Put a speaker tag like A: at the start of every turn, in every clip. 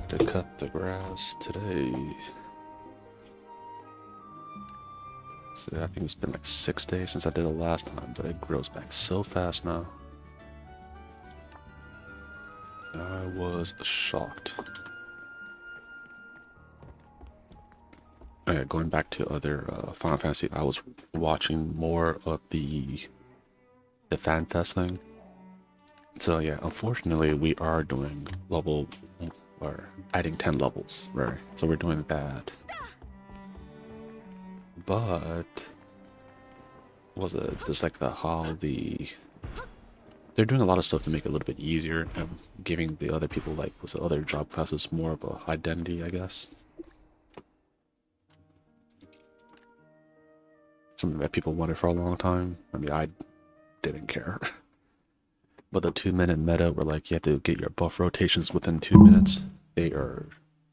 A: to cut the grass today. So I think it's been like 6 days since I did it last time, but it grows back so fast now. I was shocked. Okay, going back to other Final Fantasy, I was watching more of the fan fest thing. So yeah, unfortunately, we are doing level or adding 10 levels, right? So we're doing that. But was it just like they're doing a lot of stuff to make it a little bit easier and giving the other people like was the other job classes more of a identity, I guess. Something that people wanted for a long time. I mean, I didn't care. But the 2-minute meta where like you have to get your buff rotations within 2 minutes, they are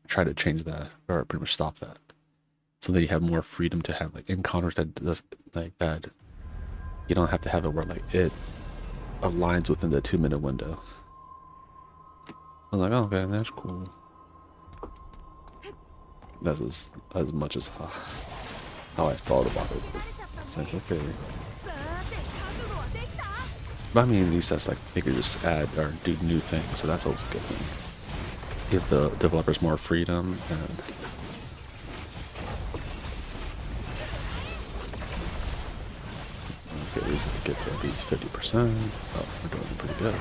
A: trying to change that or pretty much stop that. So that you have more freedom to have like encounters that does like that. You don't have to have it where like it aligns within the 2-minute window. I was like, oh, okay, that's cool. That's as much as how I thought about it. It's like, okay. But I mean, at least that's like, they could just add or do new things, so that's always a good thing. Give the developers more freedom and okay, we have to get to at least 50%. Oh, we're doing pretty good.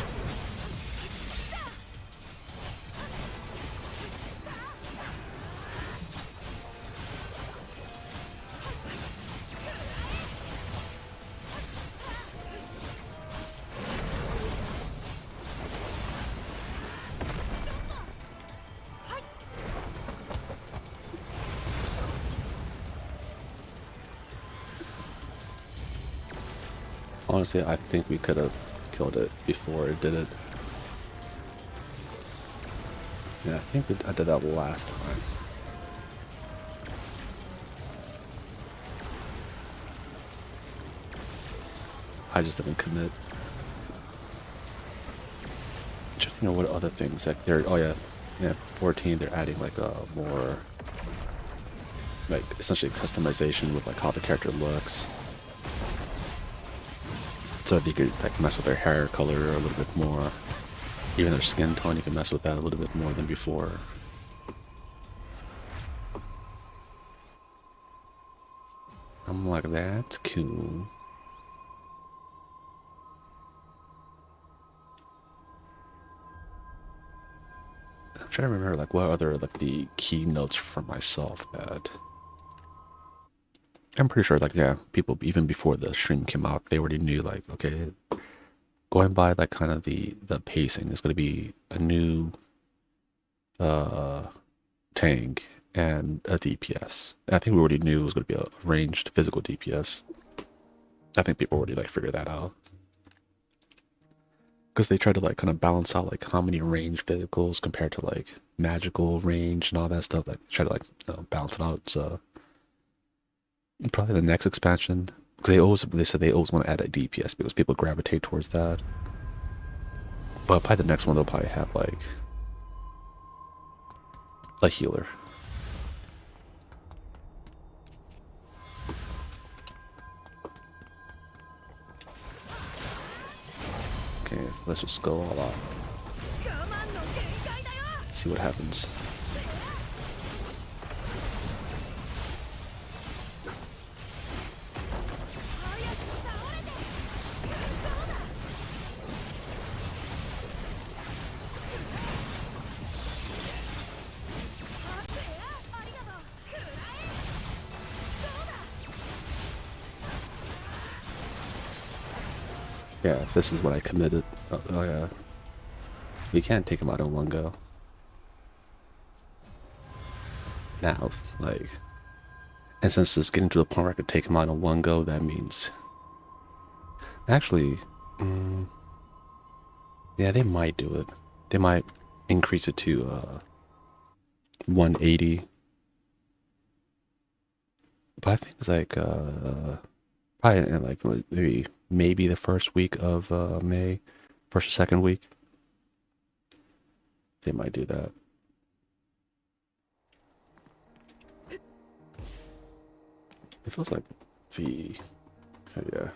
A: Honestly, I think we could have killed it before it did it. Yeah, I think I did that last time. I just didn't commit. Just think of what other things like they're. Oh yeah, 14. They're adding like a more like essentially customization with like how the character looks. So you could like mess with their hair color a little bit more. Even their skin tone, you can mess with that a little bit more than before. I'm like, that's cool. I'm trying to remember like what other like the keynotes for myself that I'm pretty sure like yeah, people even before the stream came out, they already knew like okay, going by like kind of the pacing is going to be a new tank and a DPS. I think we already knew it was going to be a ranged physical DPS. I think people already like figured that out because they tried to like kind of balance out like how many ranged physicals compared to like magical range and all that stuff. Like try to like balance it out. So probably the next expansion because they said they always want to add a DPS because people gravitate towards that. But probably the next one they'll probably have like a healer. Okay, let's just go all out. See what happens. Yeah, this is what I committed. Oh yeah. We can't take him out in one go. Now, like, and since it's getting to the point where I could take him out in one go, that means actually, yeah, they might do it. They might increase it to 180. But I think it's like probably in like maybe the first week of May, first or second week. They might do that. It feels like the, oh yeah,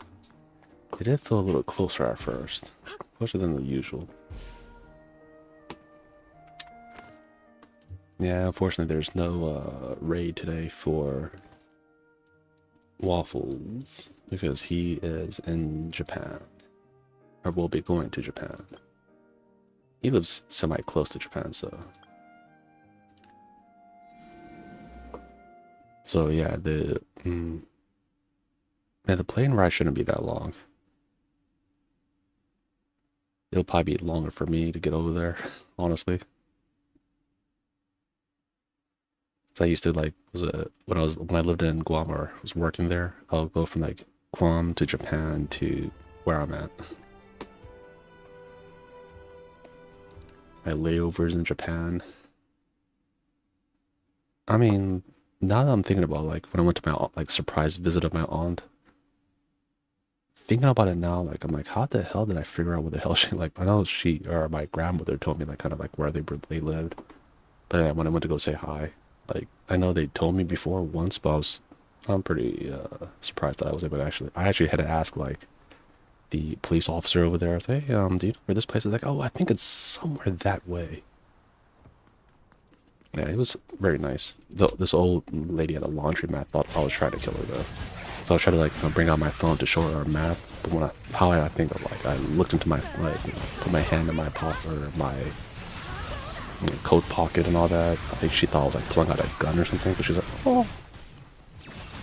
A: it did feel a little closer at first, closer than the usual. Yeah, unfortunately, there's no raid today for Waffles because he is in Japan, or will be going to Japan. He lives semi close to Japan, so yeah, the plane ride shouldn't be that long. It'll probably be longer for me to get over there, honestly. So I used to like when I lived in Guam or was working there, I'll go from like Guam to Japan to where I'm at. My layovers in Japan. I mean, now that I'm thinking about like when I went to my like surprise visit of my aunt, thinking about it now, like I'm like, how the hell did I figure out what the hell she like? I know she or my grandmother told me like kind of like where they lived, but yeah, when I went to go say hi, like I know they told me before once, but I'm pretty surprised that I was able to I actually had to ask like the police officer over there. I was like, hey, do you know where this place is? Like, oh, I think it's somewhere that way. Yeah, it was very nice. This old lady at a laundromat thought I was trying to kill her though. So I tried to like bring out my phone to show her our map. But how I think of like I looked into my like put my hand in my pocket or my coat pocket and all that. I think she thought I was like pulling out a gun or something. But she's like, oh.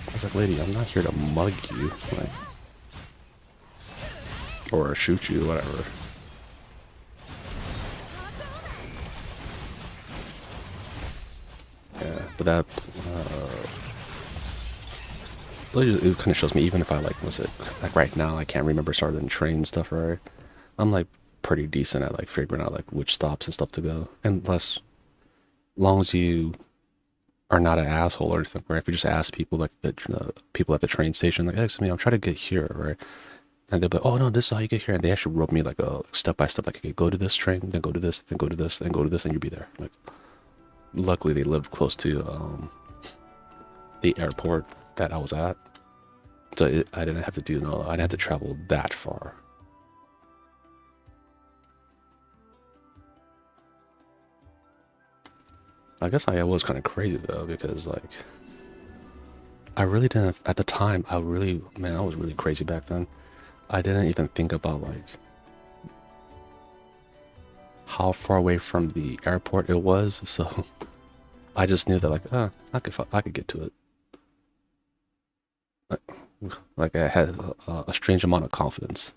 A: I was like, lady, I'm not here to mug you, like, or shoot you, whatever. Yeah, but that so it kind of shows me even if I like was it like right now I can't remember certain train stuff right. I'm like pretty decent at like figuring out like which stops and stuff to go, and less long as you are not an asshole or anything, right? If you just ask people like the people at the train station, like, hey, excuse me, I'm trying to get here, right? And they'll be like, oh no, this is how you get here, and they actually wrote me like a step by step, like, okay, go to this train, then go to this, then go to this, then go to this, and you'll be there. Like, luckily they lived close to the airport that I was at, so I didn't have to I didn't have to travel that far. I guess I was kind of crazy though because like I really didn't at the time. I was really crazy back then. I didn't even think about like how far away from the airport it was, so I just knew that like, I could get to it. Like I had a strange amount of confidence,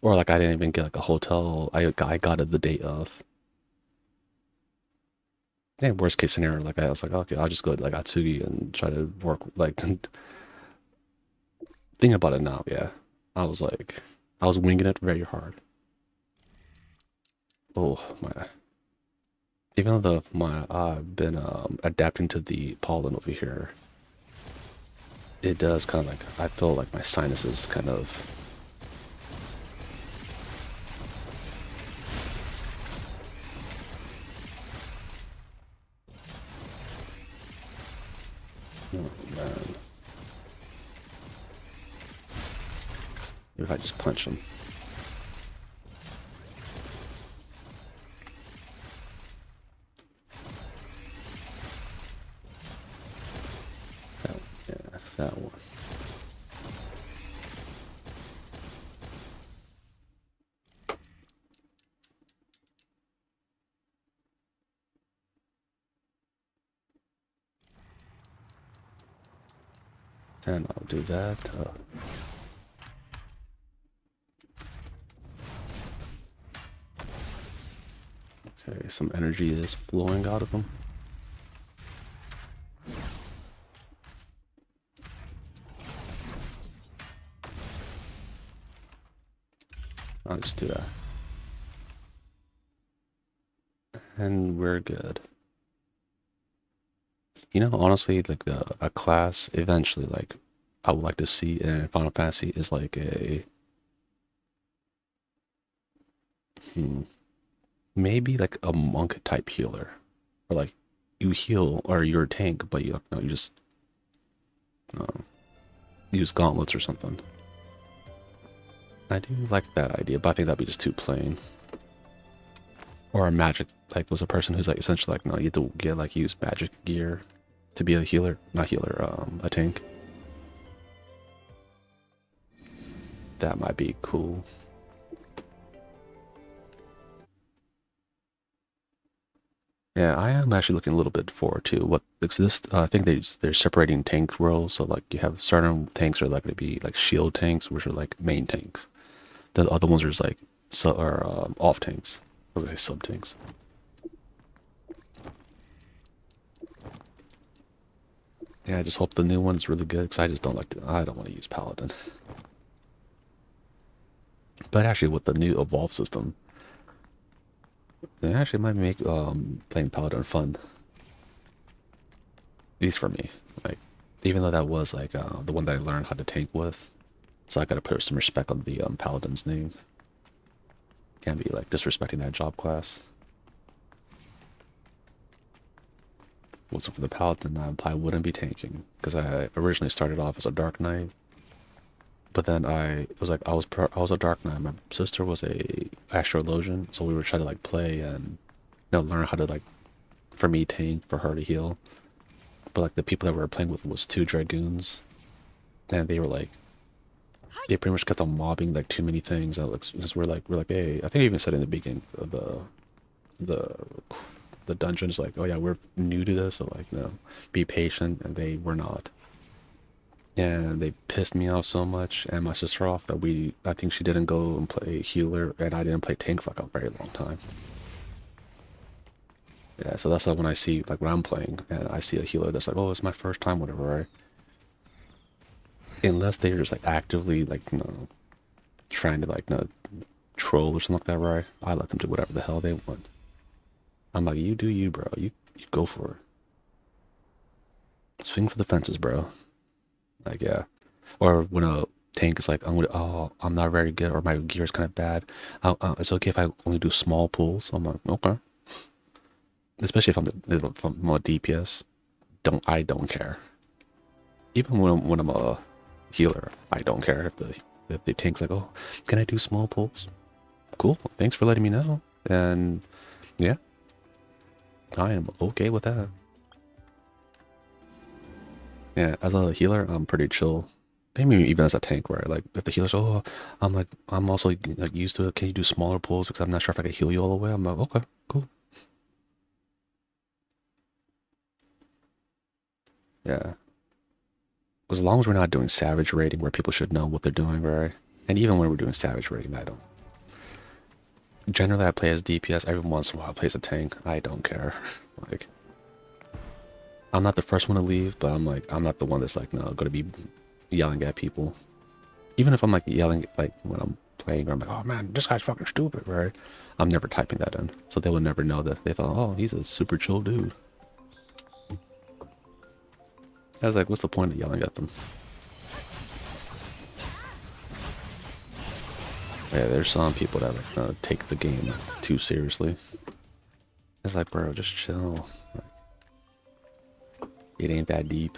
A: or like I didn't even get like a hotel. I got it the day of. Yeah, worst case scenario, like I was like, okay, I'll just go to like Atsugi and try to work. Like thinking about it now, yeah, I was like, I was winging it very hard. Oh my! Even though my I've been adapting to the pollen over here, it does kind of like I feel like my sinuses kind of. Oh man! If I just punch them. That, yeah, that one. And I'll do that. Okay, some energy is flowing out of them. I'll just do that. And we're good. You know, honestly, like a class eventually, like I would like to see in Final Fantasy is like a hmm, maybe like a monk type healer, or like you heal or you're a tank, but you no, you just use gauntlets or something. I do like that idea, but I think that'd be just too plain. Or a magic, like, was a person who's like essentially like, no, you have to get like use magic gear to be a healer, not healer, a tank. That might be cool. Yeah, I am actually looking a little bit forward to what exists. I think they're separating tank roles, so like you have certain tanks are like going to be like shield tanks, which are like main tanks. The other ones are just like off tanks. I was gonna say sub tanks. Yeah, I just hope the new one's really good because I just don't like to. I don't want to use paladin. But actually, with the new evolve system, it actually might make playing paladin fun. At least for me. Like, even though that was like the one that I learned how to tank with, so I gotta put some respect on the paladin's name. Can't be like disrespecting that job class. Wasn't for the paladin, I probably wouldn't be tanking because I originally started off as a dark knight, but then I was a dark knight. My sister was a astrologian, so we were trying to like play and learn how to like for me tank, for her to heal. But like the people that we were playing with was two dragoons, and they were like they pretty much kept on mobbing like too many things. And because we're like, hey, I think I even said in the beginning of the the dungeons like, oh yeah, we're new to this, so like, no, be patient, and they were not. And they pissed me off so much and my sister off that I think she didn't go and play healer and I didn't play tank for like a very long time. Yeah, so that's why when I see like when I'm playing and I see a healer that's like, oh, it's my first time, whatever, right? Unless they're just like actively like, trying to like, troll or something like that, right? I let them do whatever the hell they want. I'm like, you do you, bro. You go for it. Swing for the fences, bro. Like, yeah. Or when a tank is like, I'm not very good, or my gear is kind of bad. It's okay if I only do small pulls. I'm like, okay. Especially if I'm a DPS. I don't care. Even when I'm a healer, I don't care if the tank's like, oh, can I do small pulls? Cool. Thanks for letting me know. And yeah, I am okay with that. Yeah, as a healer, I'm pretty chill. I mean, even as a tank, where like if the healer's, oh, I'm also like used to it. Can you do smaller pulls because I'm not sure if I can heal you all the way? I'm like, okay, cool. Yeah, as long as we're not doing savage raiding where people should know what they're doing, right? And even when we're doing savage raiding, I don't. Generally, I play as DPS. Every once in a while, I play as a tank. I don't care. Like, I'm not the first one to leave, but I'm not the one that's like, no, going to be yelling at people. Even if I'm like yelling like when I'm playing, or I'm like, oh man, this guy's fucking stupid, right? I'm never typing that in, so they would never know that they thought, oh, he's a super chill dude. I was like, what's the point of yelling at them? Yeah, there's some people that like, take the game too seriously. It's like, bro, just chill. It ain't that deep.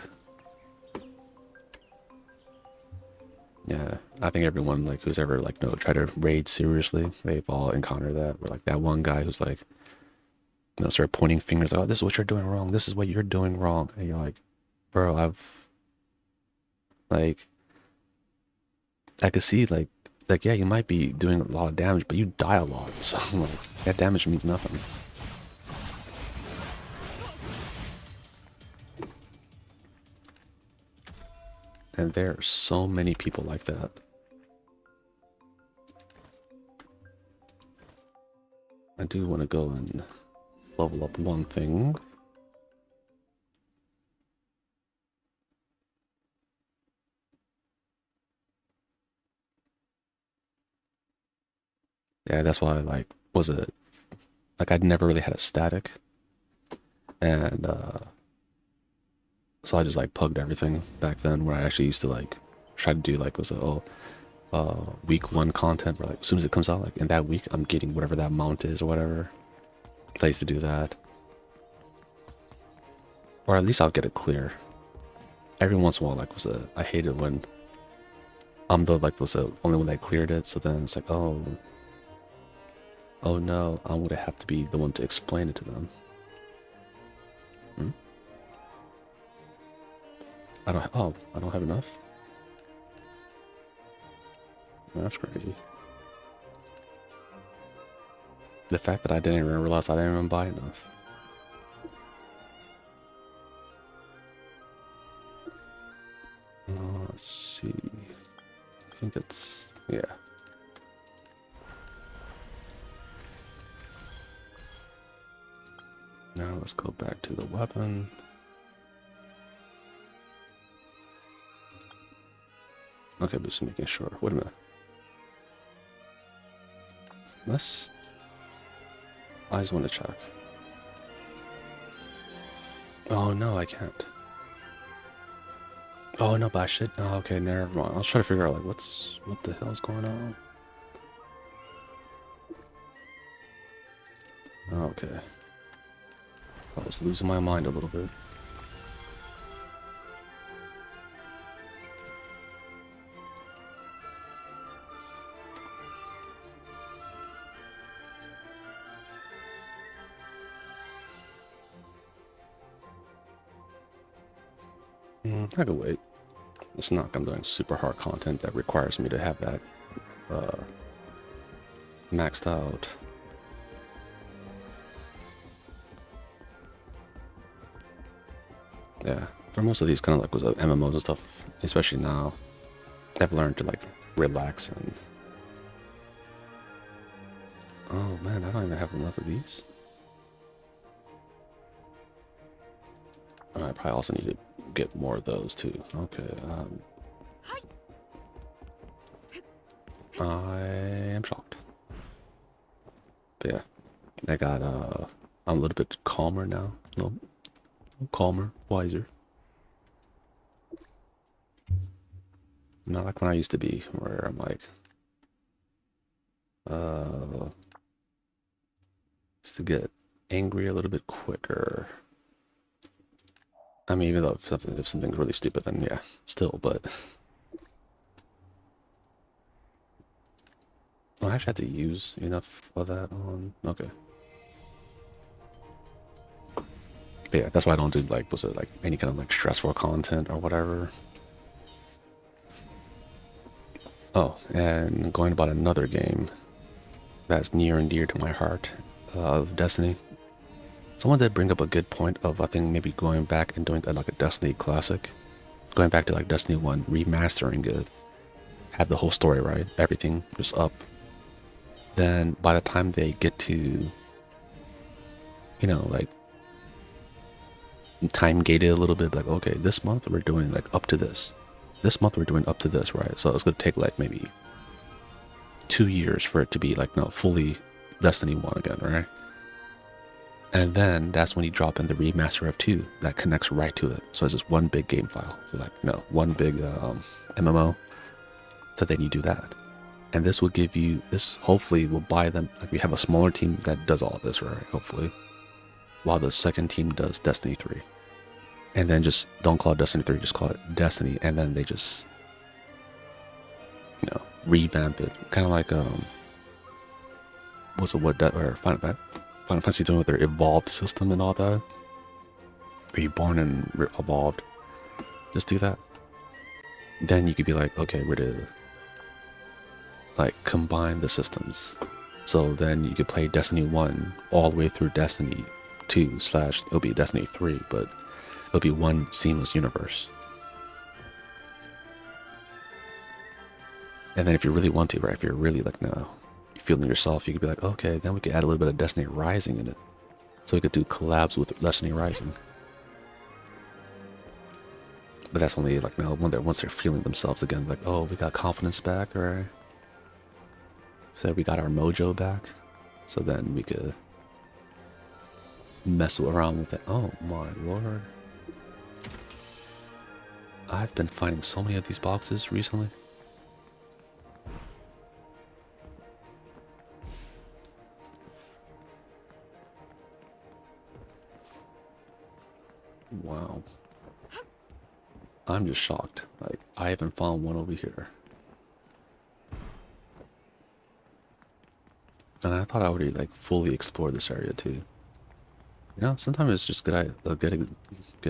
A: Yeah, I think everyone like who's ever like try to raid seriously, they've all encountered that. Where like that one guy who's like, start pointing fingers, like, oh, this is what you're doing wrong. This is what you're doing wrong, and you're like, bro, like, I could see like yeah, you might be doing a lot of damage, but you die a lot, so like that damage means nothing. And there are so many people like that. I do want to go and level up one thing. Yeah, that's why was it like I'd never really had a static, and so I just like plugged everything back then. Where I actually used to like try to do like was it week one content, where like as soon as it comes out, like in that week I'm getting whatever that amount is or whatever. I used to do that. Or at least I'll get it clear. Every once in a while, like, I hate it when I'm the, like, was the only one that cleared it, so then it's like, oh no, I'm gonna have to be the one to explain it to them. Hmm? I don't have enough? That's crazy. The fact that I didn't even realize I didn't even buy enough. Let's see. I think it's, yeah. Now let's go back to the weapon. Okay, but just making sure. Wait a minute. I just want to check. Oh no, I can't. Oh no, but I should. Oh, okay, never mind. I was trying to figure out like what the hell's going on. Okay. I was losing my mind a little bit. I could wait. It's not like I'm doing super hard content that requires me to have that maxed out. Yeah, for most of these kind of like was MMOs and stuff, especially now, I've learned to like relax and. Oh man, I don't even have enough of these. I probably also need to get more of those too. Okay. I am shocked. But yeah, I got I'm a little bit calmer now. A little calmer, wiser. Not like when I used to be, where I'm like, just to get angry a little bit quicker. I mean, even though if something's really stupid, then yeah, still, but. Oh, I actually had to use enough of that on. Okay. But yeah, that's why I don't do like, was it like any kind of like stressful content or whatever. Oh, and going about another game that's near and dear to my heart, of Destiny. Someone did bring up a good point of, I think, maybe going back and doing like a Destiny classic. Going back to like Destiny 1, remastering it, have the whole story right, everything just up. Then by the time they get to, like time gated a little bit, like, okay, this month we're doing like up to this. This month we're doing up to this, right? So it's going to take like maybe 2 years for it to be like, no, fully Destiny 1 again, right? And then that's when you drop in the remaster of 2 that connects right to it. So it's just one big game file. So like, no, one big MMO. So then you do that. And this will give you, this hopefully will buy them, like we have a smaller team that does all this, right? Hopefully. While the second team does Destiny 3. And then just don't call it Destiny 3, just call it Destiny. And then they just, revamp it. Kind of like, or Final Fantasy doing with their evolved system and all that. Reborn and evolved. Just do that. Then you could be like, okay, we're to like combine the systems. So then you could play Destiny 1 all the way through Destiny 2 / it'll be Destiny 3, but it'll be one seamless universe. And then if you really want to, right, if you're really like, no, you're feeling yourself, you could be like, okay, then we could add a little bit of Destiny Rising in it. So we could do collabs with Destiny Rising. But that's only like now once they're feeling themselves again, like, oh, we got confidence back, right? So we got our mojo back. So then we could mess around with it. Oh my lord. I've been finding so many of these boxes recently. wow. I'm just shocked. Like, I haven't found one over here. And I thought I already, like, fully explored this area, too. You know, sometimes it's just good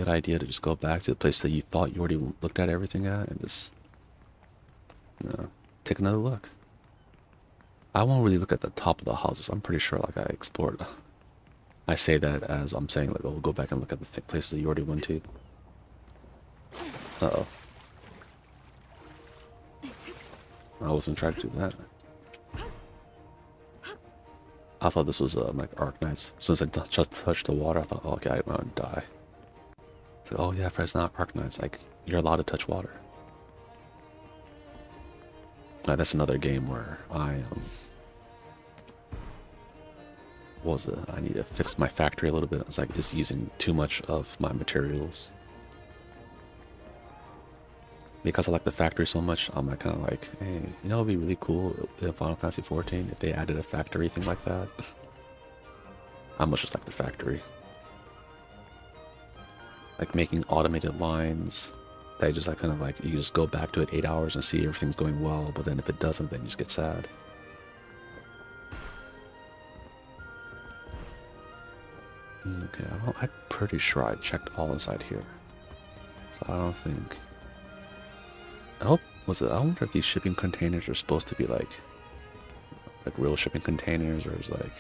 A: idea to just go back to the place that you thought you already looked at everything at and just, you know, take another look. I won't really look at the top of the houses. I'm pretty sure, like, I explored. I say that as I'm saying, like, oh, go back and look at the places that you already went to. Uh-oh. I wasn't trying to do that. I thought this was, like, Arknights. Since I just touched the water, I thought, oh, okay, I'm gonna die. It's like, oh, yeah, if it's not Arknights, like, you're allowed to touch water. That's another game where I, what was it? I need to fix my factory a little bit. I was like, it's using too much of my materials. Because I like the factory so much, I'm like, kind of like, hey, you know, it'd be really cool in Final Fantasy 14 if they added a factory thing like that. I much just like the factory. Like making automated lines that just like kind of like, you just go back to it 8 hours and see everything's going well, but then if it doesn't, then you just get sad. Okay, I'm pretty sure I checked all inside here. So I don't think... I hope, I wonder if these shipping containers are supposed to be like real shipping containers, or is like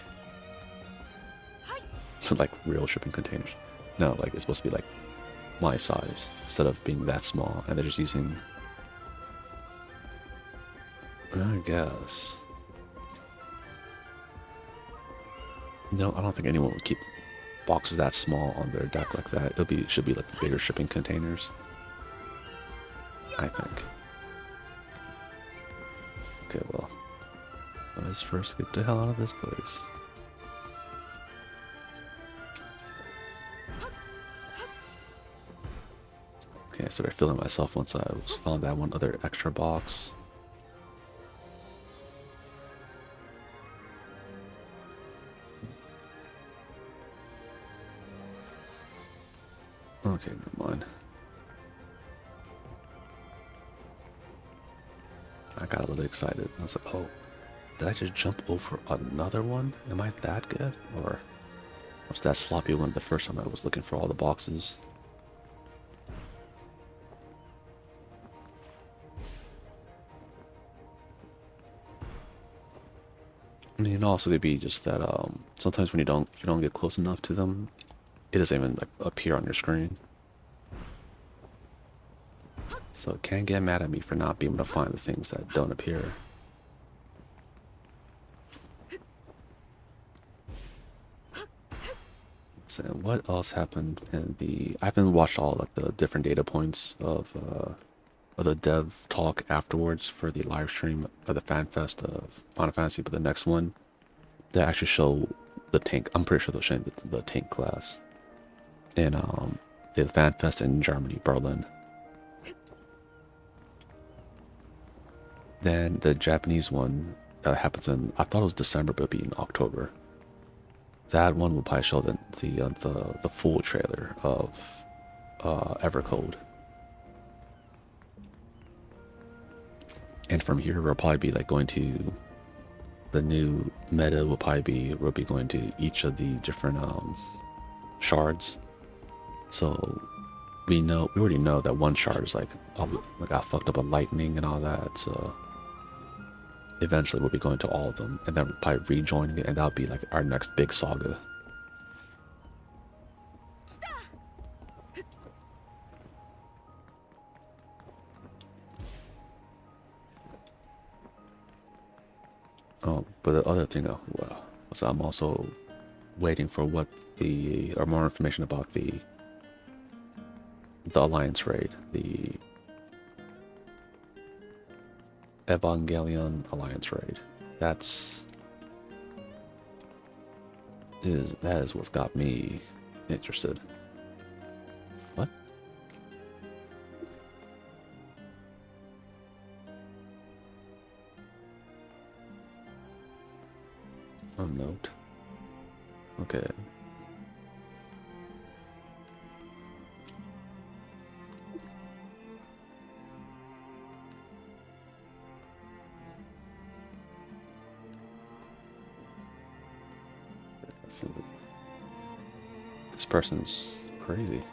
A: like real shipping containers. No, like it's supposed to be like my size instead of being that small, and they're just using, I guess. No, I don't think anyone would keep boxes that small on their deck like that. Should be like the bigger shipping containers, I think. Okay, well, let's first get the hell out of this place. Okay, I started feeling myself once I found that one other extra box. Okay, never mind. I got a little excited. I was like, oh, did I just jump over another one? Am I that good? Or was that sloppy one the first time I was looking for all the boxes? I mean, also could be just that sometimes when you don't get close enough to them, it doesn't even like appear on your screen. So can't get mad at me for not being able to find the things that don't appear. So what else happened in the... I haven't watched all like the different data points of the dev talk afterwards for the live stream of the fan fest of Final Fantasy, but the next one they actually show the tank. I'm pretty sure they'll show the tank class in the fan fest in Germany, Berlin. Then the Japanese one that happens in, I thought it was December, but it'll be in October. That one will probably show the full trailer of Evercold. And from here, we'll probably be like going to the new meta. We'll be going to each of the different shards. So we already know that one shard is like, oh, we got fucked up with lightning and all that. So eventually we'll be going to all of them, and then we'll probably rejoining it, and that'll be like our next big saga. Oh, but the other thing, was I'm also waiting for more information about the Alliance raid, the Evangelion Alliance raid. That is what's got me interested. What? A note. Okay. This person's crazy.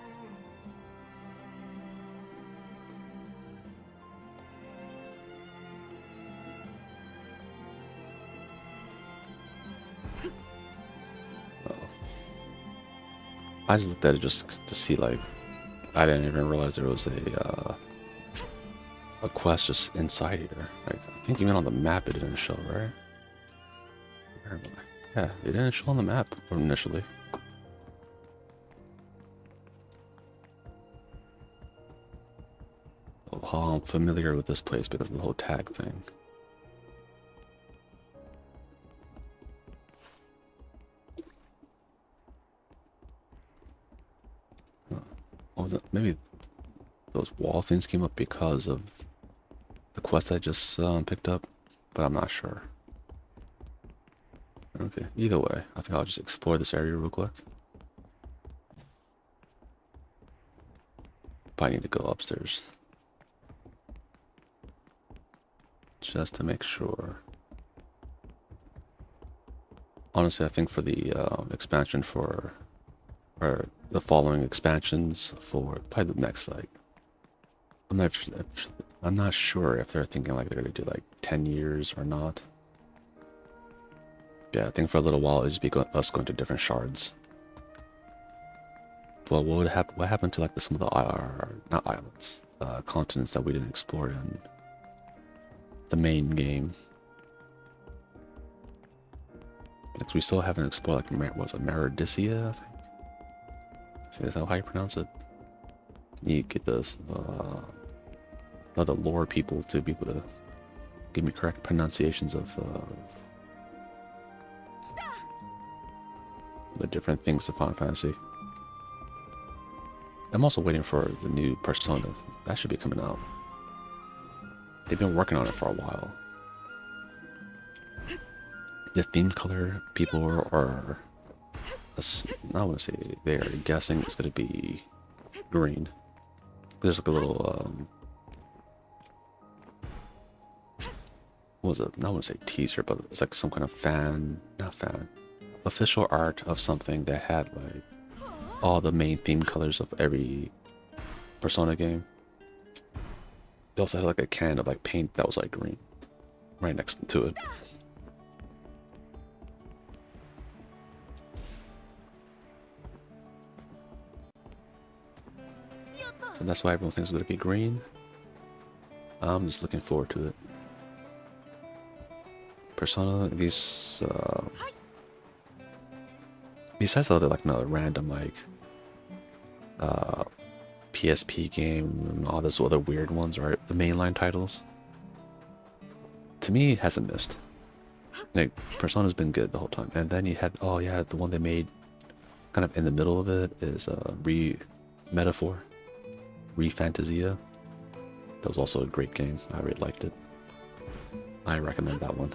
A: I just looked at it just to see, like, I didn't even realize there was a quest just inside here. Like, I think even on the map it didn't show, right? Where am I? Yeah, it didn't show on the map initially. Oh, how I'm familiar with this place because of the whole tag thing. What was it? Maybe those wall things came up because of the quest I just picked up, but I'm not sure. Okay, either way, I think I'll just explore this area real quick. But I need to go upstairs. Just to make sure. Honestly, I think for the expansion for, or the following expansions for probably the next, like, I'm not sure if they're thinking like they're gonna do like 10 years or not. Yeah, I think for a little while it'd just be us going to different shards. Well, what happened to like some of the not islands, continents that we didn't explore in the main game? Because we still haven't explored like what was it, Meridicea, I think. Is that how you pronounce it? You get this other lore people to be able to give me correct pronunciations of the different things of Final Fantasy. I'm also waiting for the new Persona. That should be coming out. They've been working on it for a while. The theme color people are I want to say they're guessing it's going to be green. There's like a little what was it? I don't want to say teaser, but it's like some kind of official art of something that had like all the main theme colors of every Persona game. They also had like a can of like paint that was like green right next to it. So that's why everyone thinks it's going to be green. I'm just looking forward to it. Persona, these besides the other like another random like PSP game and all those other weird ones, right? The mainline titles. To me, it hasn't missed. Like Persona's been good the whole time, and then you had the one they made kind of in the middle of it is Metaphor, Fantasia. That was also a great game. I really liked it. I recommend that one.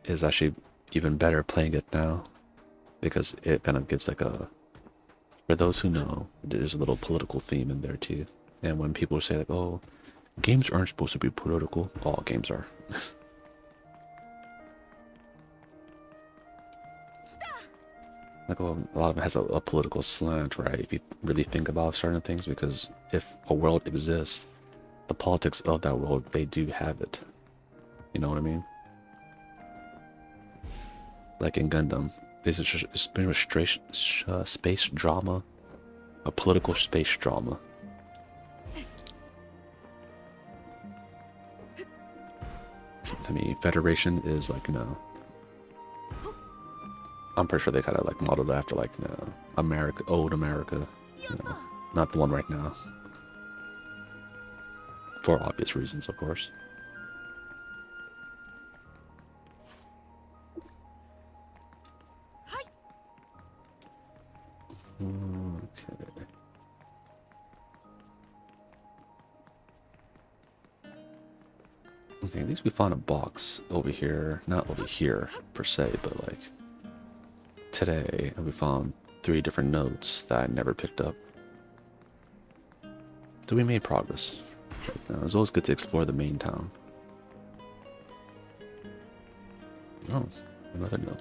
A: It's actually even better playing it now because it kind of gives like a, for those who know, there's a little political theme in there too. And when people say like, oh, games aren't supposed to be political, all games are. Like, well, a lot of it has a political slant, right? If you really think about certain things, because if a world exists, the politics of that world, they do have it. You know what I mean? Like in Gundam, it's pretty much space drama, a political space drama. To me, Federation is like, no. I'm pretty sure they kind of like modeled after like, you know, America, old America, you know, not the one right now. For obvious reasons, of course. Okay. Okay, at least we found a box over here. Not over here, per se, but like today, and we found 3 different notes that I never picked up. So we made progress. It's always good to explore the main town. Oh, another note.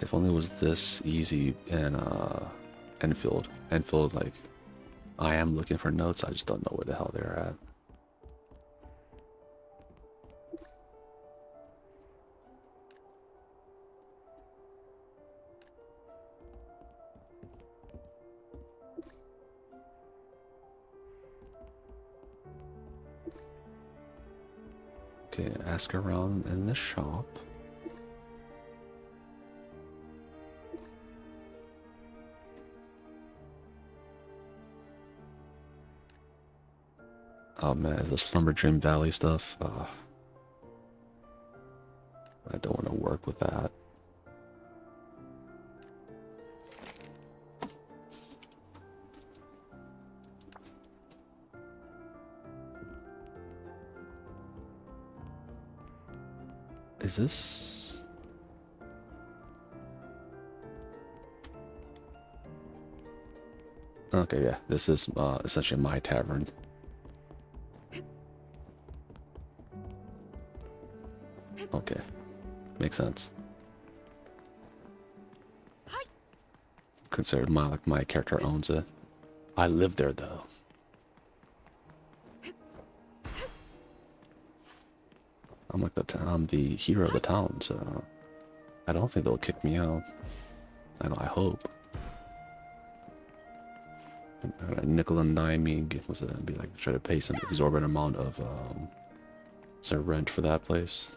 A: If only it was this easy in Enfield. Enfield, like, I am looking for notes, I just don't know where the hell they're at. Okay, ask around in the shop. Oh man, the Slumber Dream Valley stuff. I don't want to work with that. Is this? Okay, yeah, this is essentially my tavern. Okay, makes sense. Consider my character owns it. I live there though. I'm the hero of the town, so I don't think they'll kick me out. I hope. Nickel and dime me was it? Be like try to pay some exorbitant amount of rent for that place.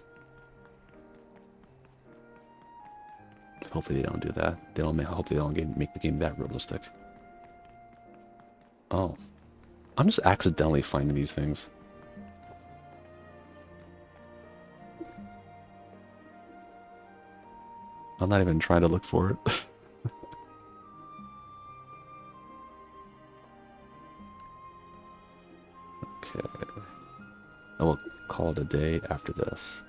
A: Hopefully they don't do that. They don't. Hopefully they don't make the game that realistic. Oh, I'm just accidentally finding these things. I'm not even trying to look for it. Okay. I will call it a day after this.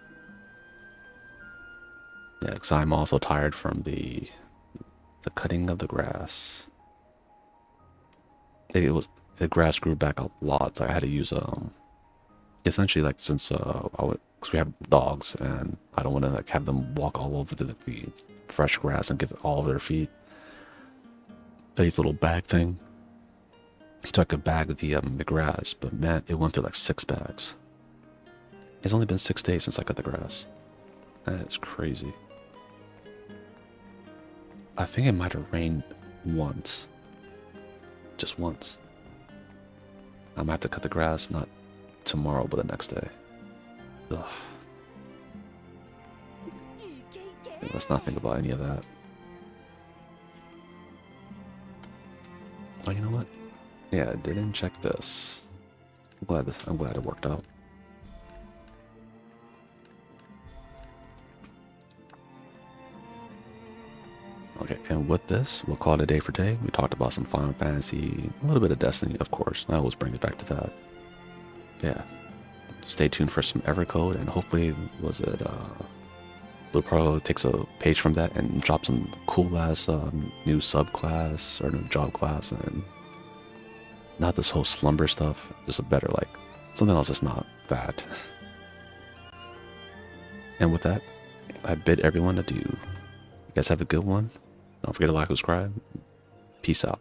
A: Yeah, because I'm also tired from the cutting of the grass. The grass grew back a lot, so I had to use essentially like since because we have dogs and I don't want to like have them walk all over the fresh grass and get all of their feet. I used a little bag thing. So I could bag the grass, but man, it went through like 6 bags. It's only been 6 days since I cut the grass. That is crazy. I think it might have rained once. Just once. I might have to cut the grass, not tomorrow, but the next day. Ugh. Yeah, let's not think about any of that. Oh, you know what? Yeah, I didn't check this. I'm glad it worked out. Okay, and with this, we'll call it a day for today. We talked about some Final Fantasy, a little bit of Destiny, of course. I always bring it back to that. Yeah. Stay tuned for some Evercold, and hopefully, Blue Pearl takes a page from that and drops some cool-ass new subclass or new job class, and not this whole slumber stuff. Just a better, like, something else that's not that. And with that, I bid everyone adieu. You guys have a good one. Don't forget to like, subscribe. Peace out.